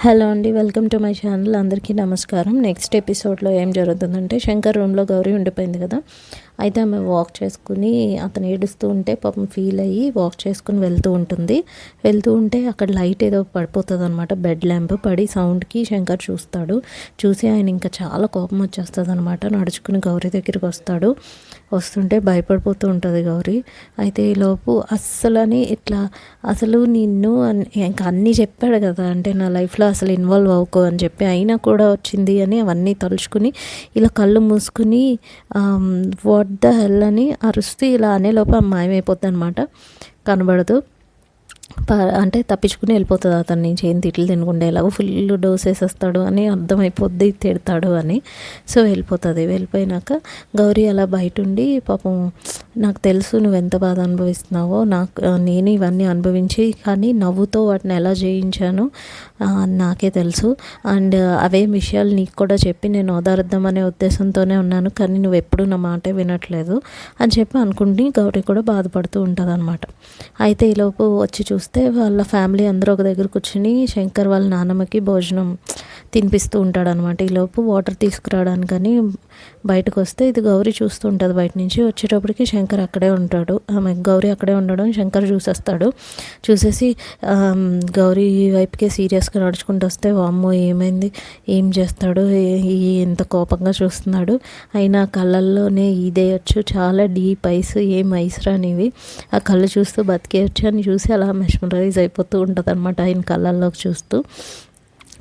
Hello అండి, welcome to my channel. అందరికీ నమస్కారం. నెక్స్ట్ ఎపిసోడ్లో ఏం జరుగుతుందంటే, శంకర్ రూమ్లో గౌరీ ఉండిపోయింది కదా. అయితే ఆమె వాక్ చేసుకుని అతను ఏడుస్తూ ఉంటే పాపం ఫీల్ అయ్యి వాక్ చేసుకుని వెళ్తూ ఉంటే అక్కడ లైట్ ఏదో పడిపోతుంది అనమాట. బెడ్ ల్యాంప్ పడి సౌండ్కి శంకర్ చూసి ఆయన ఇంకా చాలా కోపం వచ్చేస్తుంది అనమాట. నడుచుకుని గౌరీ దగ్గరికి వస్తుంటే భయపడిపోతూ ఉంటుంది గౌరీ. అయితే ఈలోపు అసలు నిన్ను ఇంకా అన్నీ చెప్పాడు కదా, అంటే నా లైఫ్లో అసలు ఇన్వాల్వ్ అవ్వకో అని చెప్పి, అయినా కూడా వచ్చింది అని అవన్నీ తలుచుకుని ఇలా కళ్ళు మూసుకుని వాట్ ద హెల్ అని అరుస్తూ ఇలా అనేలోపు మాయమైపోద్ది అనమాట. కనబడదు. అంటే తప్పించుకుని వెళ్ళిపోతుంది అతని నుంచి. ఏం తిట్లు తినకుండా ఎలాగో ఫుల్ డోస్ వేసేస్తాడు అని అర్థమైపోద్ది, తిడతాడు అని. సో వెళ్ళిపోయినాక గౌరీ అలా బయట ఉండి, పాపం నాకు తెలుసు నువ్వు ఎంత బాధ అనుభవిస్తున్నావో, నేను ఇవన్నీ అనుభవించి కానీ నవ్వుతో వాటిని ఎలా జయించాను నాకే తెలుసు. అండ్ అవే విషయాలు నీకు కూడా చెప్పి నేను ఓదార్ద్దామనే ఉద్దేశంతోనే ఉన్నాను, కానీ నువ్వు ఎప్పుడూ నా మాటే వినట్లేదు అని చెప్పి అనుకుంటే గౌరీ కూడా బాధపడుతూ ఉంటుంది అనమాట. అయితే ఈలోపు వచ్చి చూస్తే వాళ్ళ ఫ్యామిలీ అందరూ ఒక దగ్గర కూర్చుని శంకర్ వాళ్ళ నాన్నమ్మకి భోజనం తినిపిస్తూ ఉంటాడనమాట. ఈలోపు వాటర్ తీసుకురావడానికని బయటకు వస్తే ఇది గౌరీ చూస్తూ ఉంటుంది. బయట నుంచి వచ్చేటప్పటికి శంకర్ అక్కడే ఉంటాడు. గౌరీ అక్కడే ఉండడం శంకర్ చూసేసి గౌరీ వైపుకే సీరియస్గా నడుచుకుంటూ వస్తే, వామ్మో ఏమైంది, ఏం చేస్తాడు, ఎంత కోపంగా చూస్తున్నాడు, అయినా కళ్ళల్లోనే ఇదేయచ్చు, చాలా డీప్ ఐస్, ఏం ఐస్ రానివి, ఆ కళ్ళు చూస్తూ బతికేయచ్చు అని చూసి అలా మెస్మరైజ్ అయిపోతూ ఉంటుంది అనమాట ఆయన కళ్ళల్లోకి చూస్తూ.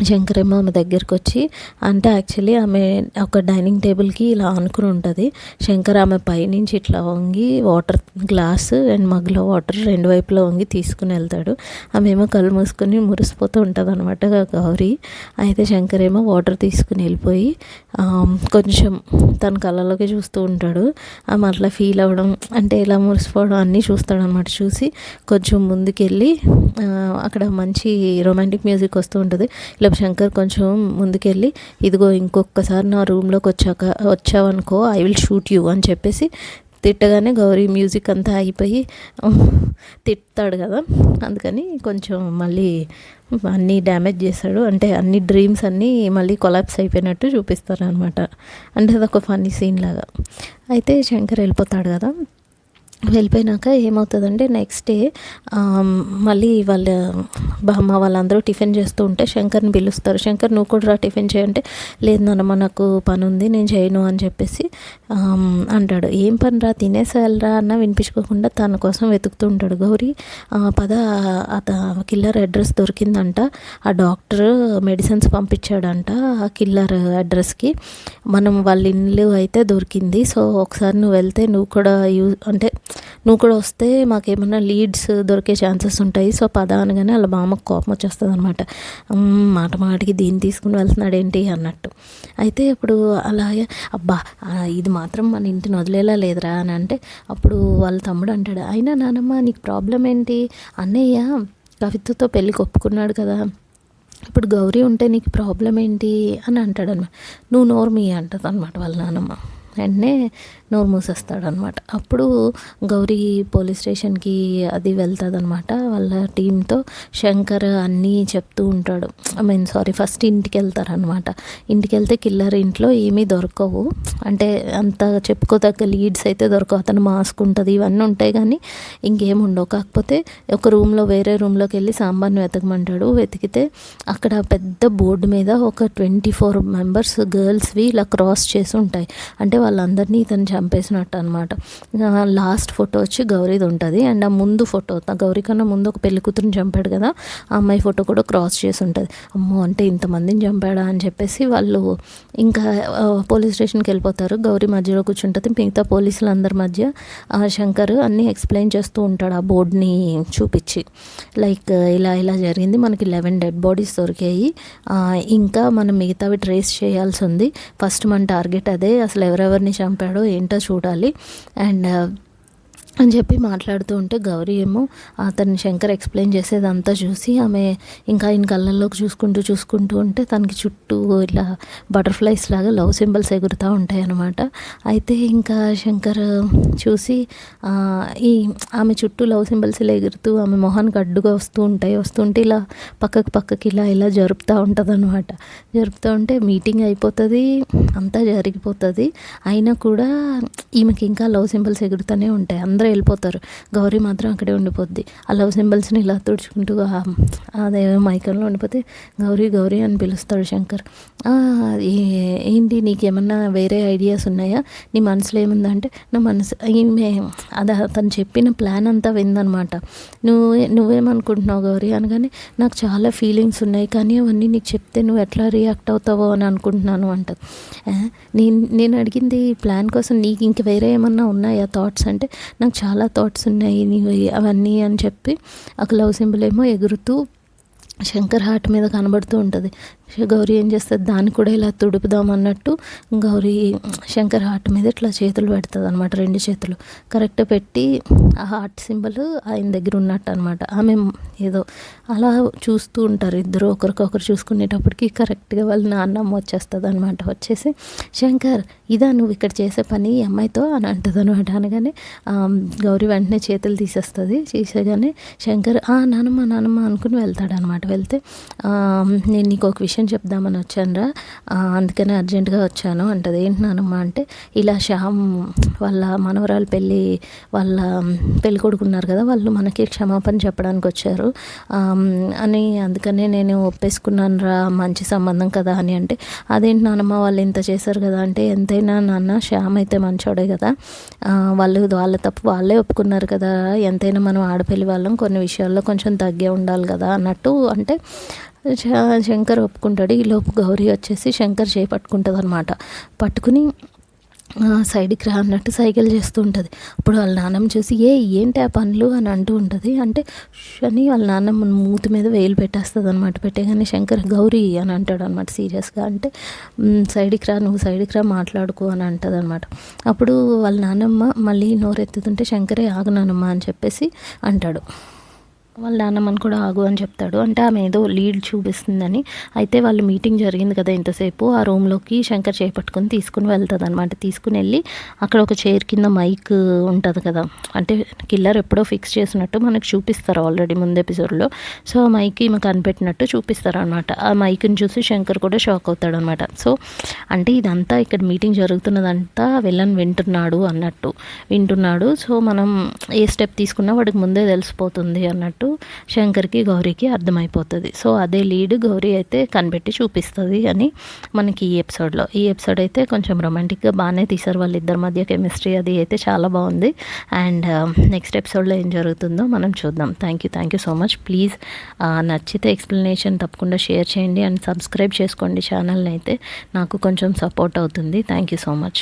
శంకర్ ఏమో ఆమె దగ్గరికి వచ్చి, అంటే యాక్చువల్లీ ఆమె ఒక డైనింగ్ టేబుల్కి ఇలా ఆనుకుని ఉంటుంది. శంకర్ ఆమె పైనుంచి ఇట్లా వంగి వాటర్ గ్లాస్ అండ్ మగ్లో వాటర్ రెండు వైపులా వంగి తీసుకుని వెళ్తాడు. ఆమె ఏమో కళ్ళు మూసుకొని మురిసిపోతూ ఉంటుంది అనమాట గౌరీ. అయితే శంకర్ ఏమో వాటర్ తీసుకుని వెళ్ళిపోయి కొంచెం తన కళ్ళలోకి చూస్తూ ఉంటాడు. ఆమె అట్లా ఫీల్ అవ్వడం, అంటే ఇలా మురిసిపోవడం అన్నీ చూస్తాడు అనమాట. చూసి కొంచెం ముందుకెళ్ళి అక్కడ మంచి రొమాంటిక్ మ్యూజిక్ వస్తూ ఉంటుంది. ఇలా శంకర్ కొంచెం ముందుకెళ్ళి, ఇదిగో ఇంకొకసారి నా రూమ్లోకి వచ్చావనుకో ఐ విల్ షూట్ యూ అని చెప్పేసి తిట్టగానే గౌరీ మ్యూజిక్ అంతా అయిపోయి తిడతాడు కదా, అందుకని కొంచెం మళ్ళీ అన్నీ డ్యామేజ్ చేస్తాడు. అంటే అన్ని డ్రీమ్స్ అన్నీ మళ్ళీ కొలాప్స్ అయిపోయినట్టు చూపిస్తారు అనమాట. అంటే అదొక ఫన్నీ సీన్ లాగా. అయితే శంకర్ వెళ్ళిపోయినాక ఏమవుతుందంటే, నెక్స్ట్ డే మళ్ళీ వాళ్ళందరూ టిఫిన్ చేస్తూ ఉంటే శంకర్ని పిలుస్తారు. శంకర్ నువ్వు కూడా రా టిఫిన్ చేయంటే, లేదు నాన్నమ్మ నాకు పని ఉంది నేను చేయను అని చెప్పేసి అంటాడు. ఏం పని రా, తినేసి వెళ్ళరా అన్న వినిపించుకోకుండా తన కోసం వెతుకుతూ ఉంటాడు. గౌరీ కిల్లర్ అడ్రస్ దొరికిందంట, ఆ డాక్టర్ మెడిసిన్స్ పంపించాడంట ఆ కిల్లర్ అడ్రస్కి, మనం వాళ్ళ ఇల్లు అయితే దొరికింది. సో ఒకసారి నువ్వు వెళ్తే నువ్వు కూడా వస్తే మాకేమన్నా లీడ్స్ దొరికే ఛాన్సెస్ ఉంటాయి, సో పద అనగానే వాళ్ళ మామకు కోపం వచ్చేస్తుంది అనమాట. మాటికి దీన్ని తీసుకుని వెళ్తున్నాడు ఏంటి అన్నట్టు. అయితే అప్పుడు అలాగే అబ్బా ఇది మాత్రం మన ఇంటిని వదిలేలా లేదురా అని అంటే, అప్పుడు వాళ్ళ తమ్ముడు అంటాడు, అయినా నానమ్మ నీకు ప్రాబ్లం ఏంటి, అన్నయ్య కవితతో పెళ్ళికి ఒప్పుకున్నాడు కదా, ఇప్పుడు గౌరీ ఉంటే నీకు ప్రాబ్లం ఏంటి అని అంటాడనమాట. నువ్వు నోర్మి అంటుంది అనమాట వాళ్ళ నానమ్మ. వెంటనే నోరు మూసేస్తాడనమాట. అప్పుడు గౌరీ పోలీస్ స్టేషన్కి అది వెళ్తుంది అనమాట వాళ్ళ టీంతో. శంకర్ అన్నీ చెప్తూ ఉంటాడు. ఫస్ట్ ఇంటికి వెళ్తారనమాట. ఇంటికి వెళ్తే కిల్లర్ ఇంట్లో ఏమీ దొరకవు, అంటే అంత చెప్పుకోదగ్గ లీడ్స్ అయితే దొరకవు. అతను మాస్క్ ఉంటుంది, ఇవన్నీ ఉంటాయి కానీ ఇంకేం ఉండవు. కాకపోతే ఒక వేరే రూమ్లోకి వెళ్ళి సాంబార్ని వెతకమంటాడు. వెతికితే అక్కడ పెద్ద బోర్డు మీద ఒక 24 మెంబర్స్ గర్ల్స్వి ఇలా క్రాస్ చేసి ఉంటాయి. అంటే వాళ్ళందరినీ ఇతను చంపేసినట్టు అనమాట. లాస్ట్ ఫోటో వచ్చి గౌరీది ఉంటుంది. అండ్ ఆ ముందు ఫోటో, గౌరీ కన్నా ముందు ఒక పెళ్లి కూతురుని చంపాడు కదా, ఆ అమ్మాయి ఫోటో కూడా క్రాస్ చేసి ఉంటుంది. అమ్మో, అంటే ఇంతమందిని చంపాడా అని చెప్పేసి వాళ్ళు ఇంకా పోలీస్ స్టేషన్కి వెళ్ళిపోతారు. గౌరీ మధ్యలో కూర్చుంటుంది. మిగతా పోలీసులందరి మధ్య శంకర్ అన్నీ ఎక్స్ప్లెయిన్ చేస్తూ ఉంటాడు ఆ బోర్డుని చూపించి. లైక్ ఇలా జరిగింది, మనకి 11 డెడ్ బాడీస్ దొరికాయి, ఇంకా మనం మిగతావి ట్రేస్ చేయాల్సి ఉంది, ఫస్ట్ మన టార్గెట్ అదే, అసలు ఎవరెవరిని చంపాడో ఏంటో చూడాలి, అండ్ అని చెప్పి మాట్లాడుతూ ఉంటే గౌరీ ఏమో అతన్ని శంకర్ ఎక్స్ప్లెయిన్ చేసేదంతా చూసి ఆమె ఇంకా ఆయన కళ్ళల్లోకి చూసుకుంటూ ఉంటే తనకి చుట్టూ ఇలా బటర్ఫ్లైస్ లాగా లవ్ సింబల్స్ ఎగురుతూ ఉంటాయి అన్నమాట. అయితే ఇంకా శంకర్ చూసి ఈ ఆమె చుట్టూ లవ్ సింబల్స్ ఇలా ఎగురుతూ ఆమె మొహానికి అడ్డుగా వస్తుంటే ఇలా పక్కకి ఇలా జరుపుతూ ఉంటుంది అనమాట. జరుపుతూ ఉంటే మీటింగ్ అయిపోతుంది, అంతా జరిగిపోతుంది. అయినా కూడా ఈమెకి ఇంకా లవ్ సింబల్స్ ఎగురుతూనే ఉంటాయి. అందరూ వెళ్ళిపోతారు, గౌరీ మాత్రం అక్కడే ఉండిపోద్ది. ఆ లవ్ సింబల్స్ని ఇలా తుడుచుకుంటూ అదే మైకంలో ఉండిపోతే గౌరీ అని పిలుస్తాడు శంకర్. ఏంటి నీకేమన్నా వేరే ఐడియాస్ ఉన్నాయా, నీ మనసులో ఏముందంటే, నా మనసు ఈమె అది తను చెప్పిన ప్లాన్ అంతా విందనమాట. నువ్వేమనుకుంటున్నావు గౌరీ అనగానే, నాకు చాలా ఫీలింగ్స్ ఉన్నాయి కానీ అవన్నీ నీకు చెప్తే నువ్వు ఎట్లా రియాక్ట్ అవుతావో అని అనుకుంటున్నాను అంటది. నేను అడిగింది ప్లాన్ కోసం, నీకు ఇంక వేరే ఏమన్నా ఉన్నాయా థాట్స్ అంటే, నాకు చాలా థాట్స్ ఉన్నాయి నీవి అవన్నీ అని చెప్పి ఒక లవ్ సింబల్ ఏమో ఎగురుతూ శంకర్ హార్ట్ మీద కనబడుతూ ఉంటుంది. గౌరీ ఏం చేస్తుంది, దాన్ని కూడా ఇలా తుడుపుదాం అన్నట్టు గౌరీ శంకర్ హార్ట్ మీద ఇట్లా చేతులు పెడుతుంది అనమాట, 2 చేతులు కరెక్ట్ పెట్టి ఆ హార్ట్ సింబల్ ఆయన దగ్గర ఉన్నట్టు అనమాట. ఆమె ఏదో అలా చూస్తూ ఉంటారు ఇద్దరు, ఒకరికొకరు చూసుకునేటప్పటికి కరెక్ట్గా వాళ్ళ నాన్నమ్మ వచ్చేస్తుంది అనమాట. వచ్చేసి శంకర్ ఇదా నువ్వు ఇక్కడ చేసే పని ఈ అమ్మాయితో అని అంటుంది అనమాట. అనగానే గౌరీ వెంటనే చేతులు తీసేగానే శంకర్ నానమ్మ అనుకుని వెళ్తాడు అనమాట. వెళ్తే నేను నీకు ఒక విషయం చెప్దామని వచ్చానురా, అందుకనే అర్జెంటుగా వచ్చాను అంటది. ఏంటి నానమ్మ అంటే, ఇలా శ్యామ్ వాళ్ళ మనవరాలు వాళ్ళ పెళ్ళి కొడుకున్నారు కదా, వాళ్ళు మనకి క్షమాపణ చెప్పడానికి వచ్చారు అని, అందుకనే నేను ఒప్పేసుకున్నాను రా, మంచి సంబంధం కదా అని అంటే, అదేంటి నానమ్మ వాళ్ళు ఇంత చేశారు కదా అంటే, ఎంతైనా నాన్న శ్యామ్ అయితే మంచోడే కదా, వాళ్ళ తప్పు వాళ్ళే ఒప్పుకున్నారు కదా, ఎంతైనా మనం ఆడపిల్లి వాళ్ళం, కొన్ని విషయాల్లో కొంచెం తగ్గే ఉండాలి కదా అన్నట్టు అంటే శంకర్ ఒప్పుకుంటాడు. ఈలోపు గౌరీ వచ్చేసి శంకర్ చేయి పట్టుకుంటుంది అనమాట. పట్టుకుని సైడ్కి రా అన్నట్టు సైకిల్ చేస్తూ ఉంటుంది. అప్పుడు వాళ్ళ నాన్నమ్మ చూసి ఏంటి ఆ పనులు అని అంటూ ఉంటుంది. అంటే అని వాళ్ళ నాన్నమ్మ మూతి మీద వేలు పెట్టేస్తుంది అనమాట. పెట్టేగానే శంకర్ గౌరీ అని అంటాడు అనమాట సీరియస్గా. అంటే నువ్వు సైడ్కి రా మాట్లాడుకో అని అంటుంది అనమాట. అప్పుడు వాళ్ళ నాన్నమ్మ మళ్ళీ నోరెత్తుతుంటే శంకరే ఆగు నానమ్మ అని చెప్పేసి అంటాడు. వాళ్ళ నాన్నమ్మని కూడా ఆగు అని చెప్తాడు. అంటే ఆమె ఏదో లీడ్ చూపిస్తుందని. అయితే వాళ్ళు మీటింగ్ జరిగింది కదా ఇంతసేపు, ఆ రూమ్లోకి శంకర్ చేపట్టుకొని తీసుకుని వెళ్తుంది అనమాట. తీసుకుని వెళ్ళి అక్కడ ఒక చైర్ కింద మైక్ ఉంటుంది కదా, అంటే కిల్లర్ ఎప్పుడో ఫిక్స్ చేసినట్టు మనకు చూపిస్తారు ఆల్రెడీ ముందు ఎపిసోడ్లో. సో ఆ మైక్ ఈమె కనిపెట్టినట్టు చూపిస్తారు అనమాట. ఆ మైక్ని చూసి శంకర్ కూడా షాక్ అవుతాడు అనమాట. సో అంటే ఇదంతా ఇక్కడ మీటింగ్ జరుగుతున్నదంతా విలన్ వింటున్నాడు. సో మనం ఏ స్టెప్ తీసుకున్నా వాడికి ముందే తెలిసిపోతుంది అన్నట్టు శంకర్కి గౌరీకి అర్థమైపోతుంది. సో అదే లీడ్ గౌరీ అయితే కనిపెట్టి చూపిస్తుంది అని మనకి ఈ ఎపిసోడ్ అయితే కొంచెం రొమాంటిక్గా బాగానే తీశారు. వాళ్ళిద్దరి మధ్య కెమిస్ట్రీ అది అయితే చాలా బాగుంది. అండ్ నెక్స్ట్ ఎపిసోడ్లో ఏం జరుగుతుందో మనం చూద్దాం. Thank you so much. Please నచ్చితే ఎక్స్ప్లెనేషన్ తప్పకుండా షేర్ చేయండి అండ్ సబ్స్క్రైబ్ చేసుకోండి ఛానల్ని, అయితే నాకు కొంచెం సపోర్ట్ అవుతుంది. Thank you so much.